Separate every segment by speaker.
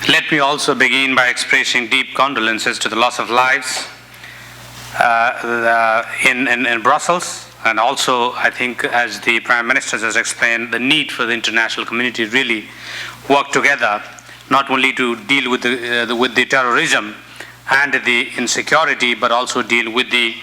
Speaker 1: Let me also begin by expressing deep condolences to the loss of lives in Brussels, and also I think, as the Prime Minister has explained, the need for the international community to really work together, not only to deal with the terrorism and the insecurity, but also deal with the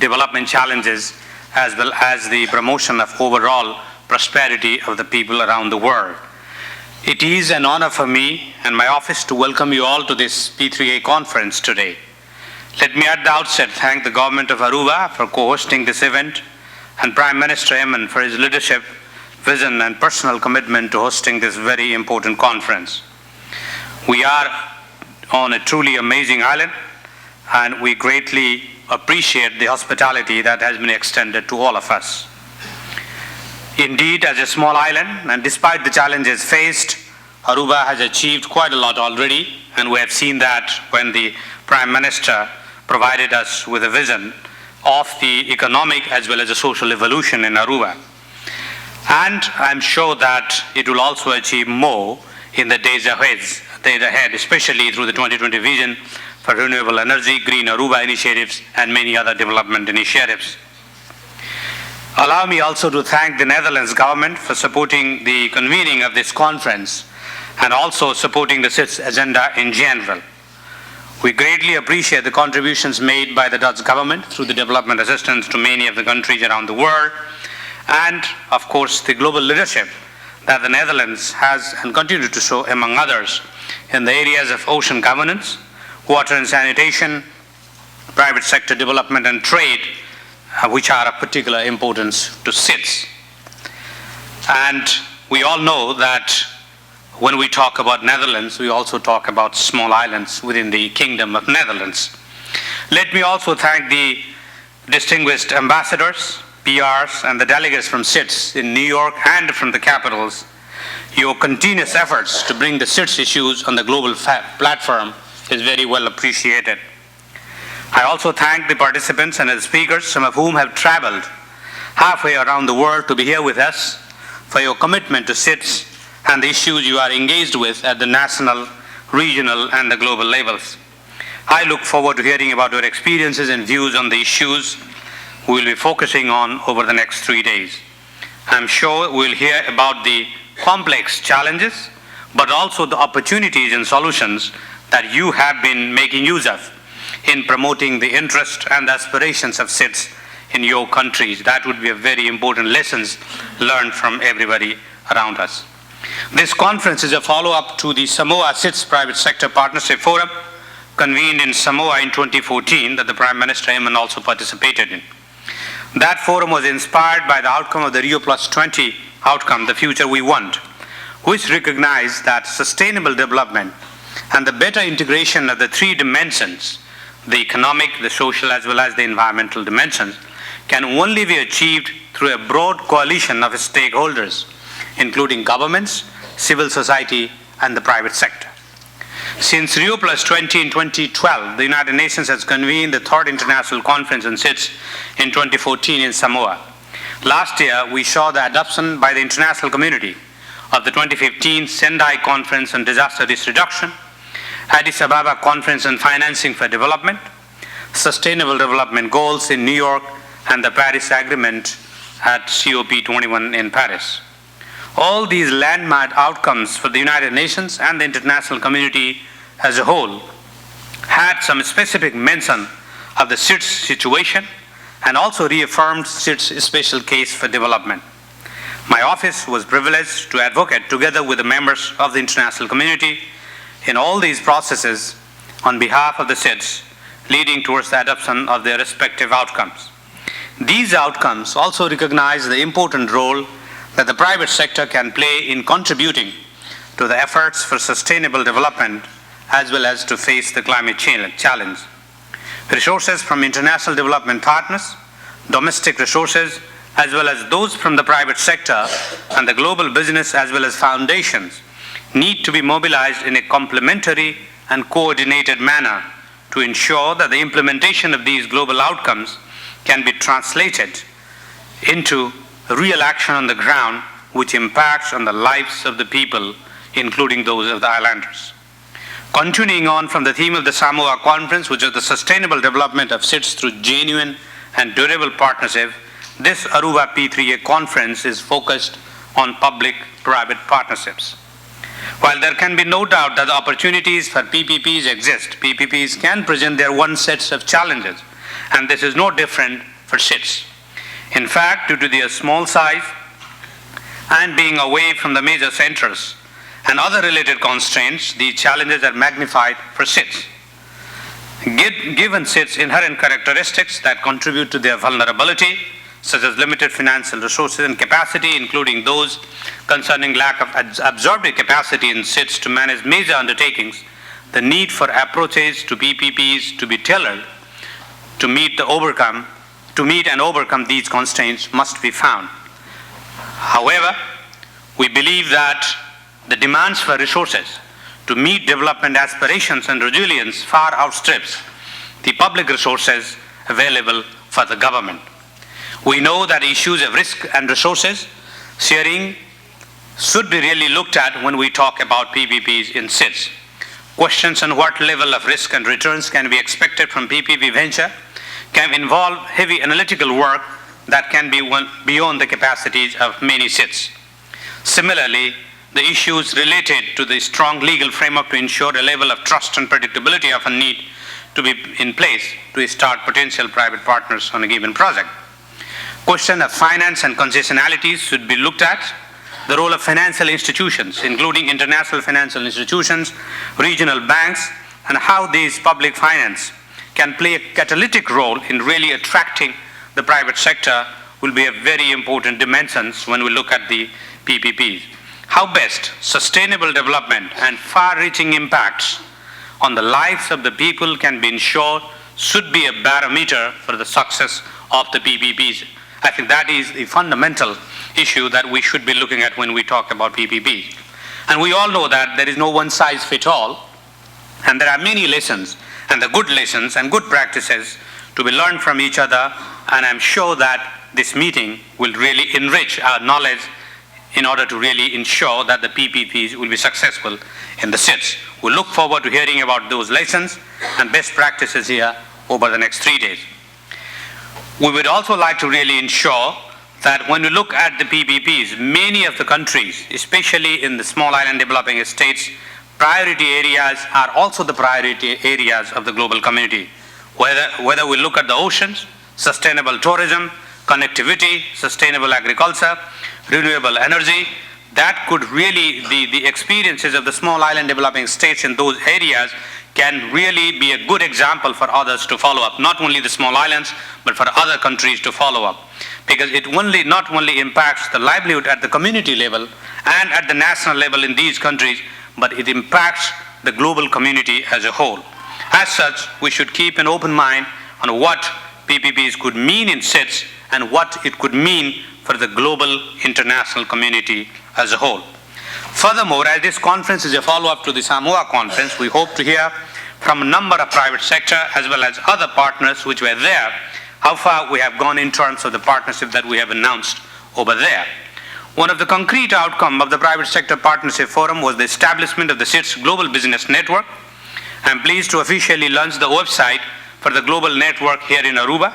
Speaker 1: development challenges as well as the promotion of overall prosperity of the people around the world. It is an honor for me and my office to welcome you all to this P3A conference today. Let me at the outset thank the government of Aruba for co-hosting this event, and Prime Minister Yemen for his leadership, vision and personal commitment to hosting this very important conference. We are on a truly amazing island, and we greatly appreciate the hospitality that has been extended to all of us. Indeed, as a small island, and despite the challenges faced, Aruba has achieved quite a lot already, and we have seen that when the Prime Minister provided us with a vision of the economic as well as the social evolution in Aruba. And I'm sure that it will also achieve more in the days ahead, especially through the 2020 vision for renewable energy, Green Aruba initiatives, and many other development initiatives. Allow me also to thank the Netherlands government for supporting the convening of this conference and also supporting the CITES agenda in general. We greatly appreciate the contributions made by the Dutch government through the development assistance to many of the countries around the world, and of course the global leadership that the Netherlands has and continues to show, among others, in the areas of ocean governance, water and sanitation, private sector development and trade, which are of particular importance to CITES. And we all know that when we talk about Netherlands, we also talk about small islands within the Kingdom of Netherlands. Let me also thank the distinguished ambassadors, PRs, and the delegates from CITES in New York and from the capitals. Your continuous efforts to bring the CITES issues on the global platform is very well appreciated. I also thank the participants and the speakers, some of whom have traveled halfway around the world to be here with us, for your commitment to CITES and the issues you are engaged with at the national, regional, and the global levels. I look forward to hearing about your experiences and views on the issues we will be focusing on over the next 3 days. I'm sure we'll hear about the complex challenges, but also the opportunities and solutions that you have been making use of in promoting the interest and aspirations of CITES in your countries. That would be a very important lessons learned from everybody around us. This conference is a follow-up to the Samoa CITES Private Sector Partnership Forum, convened in Samoa in 2014, that the Prime Minister Yemen also participated in. That forum was inspired by the outcome of the Rio+20 outcome, the future we want, which recognized that sustainable development and the better integration of the three dimensions, the economic, the social, as well as the environmental dimensions, can only be achieved through a broad coalition of stakeholders, including governments, civil society, and the private sector. Since Rio+20 in 2012, the United Nations has convened the third international conference on CITES in 2014 in Samoa. Last year, we saw the adoption by the international community of the 2015 Sendai Conference on Disaster Risk Reduction, Addis Ababa Conference on Financing for Development, Sustainable Development Goals in New York, and the Paris Agreement at COP21 in Paris. All these landmark outcomes for the United Nations and the international community as a whole had some specific mention of the CITES situation and also reaffirmed CITES' special case for development. My office was privileged to advocate together with the members of the international community in all these processes on behalf of the CITES, leading towards the adoption of their respective outcomes. These outcomes also recognize the important role that the private sector can play in contributing to the efforts for sustainable development as well as to face the climate challenge. Resources from international development partners, domestic resources, as well as those from the private sector and the global business as well as foundations need to be mobilized in a complementary and coordinated manner to ensure that the implementation of these global outcomes can be translated into real action on the ground which impacts on the lives of the people, including those of the islanders. Continuing on from the theme of the Samoa Conference, which is the sustainable development of SIDS through genuine and durable partnership, this Aruba P3A conference is focused on public-private partnerships. While there can be no doubt that the opportunities for PPPs exist, PPPs can present their own sets of challenges, and this is no different for SIDS. In fact, due to their small size and being away from the major centers and other related constraints, the challenges are magnified for SIDS. Given SIDS' inherent characteristics that contribute to their vulnerability, such as limited financial resources and capacity, including those concerning lack of absorptive capacity in SIDS to manage major undertakings, the need for approaches to PPPs to be tailored to meet and overcome these constraints must be found. However, we believe that the demands for resources to meet development aspirations and resilience far outstrips the public resources available for the government. We know that issues of risk and resources sharing should be really looked at when we talk about PPPs in SIDS. Questions on what level of risk and returns can be expected from PPP venture can involve heavy analytical work that can be beyond the capacities of many SIDS. Similarly, the issues related to the strong legal framework to ensure a level of trust and predictability often need to be in place to start potential private partners on a given project. Question of finance and concessionalities should be looked at. The role of financial institutions, including international financial institutions, regional banks, and how these public finance can play a catalytic role in really attracting the private sector will be a very important dimensions when we look at the PPPs. How best sustainable development and far-reaching impacts on the lives of the people can be ensured should be a barometer for the success of the PPPs. I think that is the fundamental issue that we should be looking at when we talk about PPP. And we all know that there is no one size fits all, and there are many lessons, and the good lessons and good practices to be learned from each other, and I'm sure that this meeting will really enrich our knowledge in order to really ensure that the PPPs will be successful in the SIDS. We look forward to hearing about those lessons and best practices here over the next 3 days. We would also like to really ensure that when we look at the PPPs, many of the countries, especially in the small island developing states, priority areas are also the priority areas of the global community. Whether we look at the oceans, sustainable tourism, connectivity, sustainable agriculture, renewable energy, that could really, the experiences of the small island developing states in those areas can really be a good example for others to follow up, not only the small islands, but for other countries to follow up. Because it not only impacts the livelihood at the community level and at the national level in these countries, but it impacts the global community as a whole. As such, we should keep an open mind on what PPPs could mean in SIDS and what it could mean for the global international community as a whole. Furthermore, as this conference is a follow-up to the Samoa conference, we hope to hear from a number of private sector as well as other partners which were there, how far we have gone in terms of the partnership that we have announced over there. One of the concrete outcomes of the Private Sector Partnership Forum was the establishment of the SIDS Global Business Network. I am pleased to officially launch the website for the global network here in Aruba.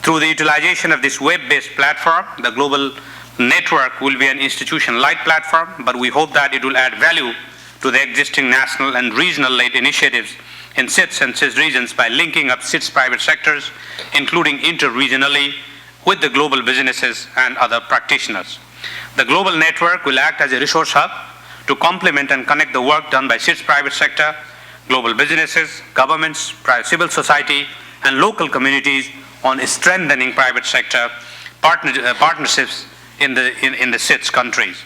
Speaker 1: Through the utilization of this web-based platform, the global network will be an institution-like platform, but we hope that it will add value to the existing national and regional-led initiatives in SIDS and CIS regions by linking up SIDS private sectors, including inter-regionally, with the global businesses and other practitioners. The global network will act as a resource hub to complement and connect the work done by SIDS private sector, global businesses, governments, civil society, and local communities on strengthening private sector partnerships in the SIDS countries.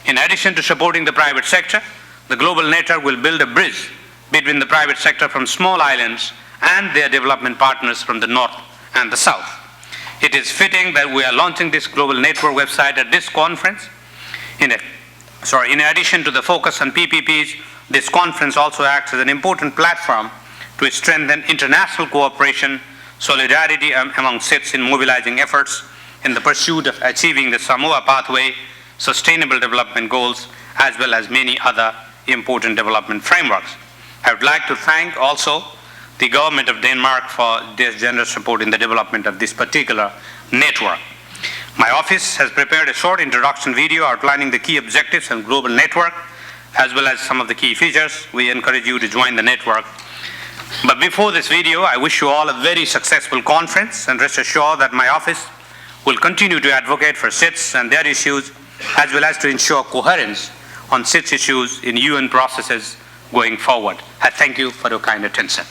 Speaker 1: In addition to supporting the private sector, the global network will build a bridge between the private sector from small islands and their development partners from the north and the south. It is fitting that we are launching this global network website at this conference. In addition to the focus on PPPs, this conference also acts as an important platform to strengthen international cooperation, solidarity among SIDS in mobilizing efforts in the pursuit of achieving the Samoa Pathway, Sustainable Development Goals, as well as many other important development frameworks. I would like to thank also the government of Denmark for their generous support in the development of this particular network. My office has prepared a short introduction video outlining the key objectives and global network, as well as some of the key features. We encourage you to join the network. But before this video, I wish you all a very successful conference, and rest assured that my office will continue to advocate for SITs and their issues, as well as to ensure coherence on SITs issues in UN processes going forward. I thank you for your kind attention.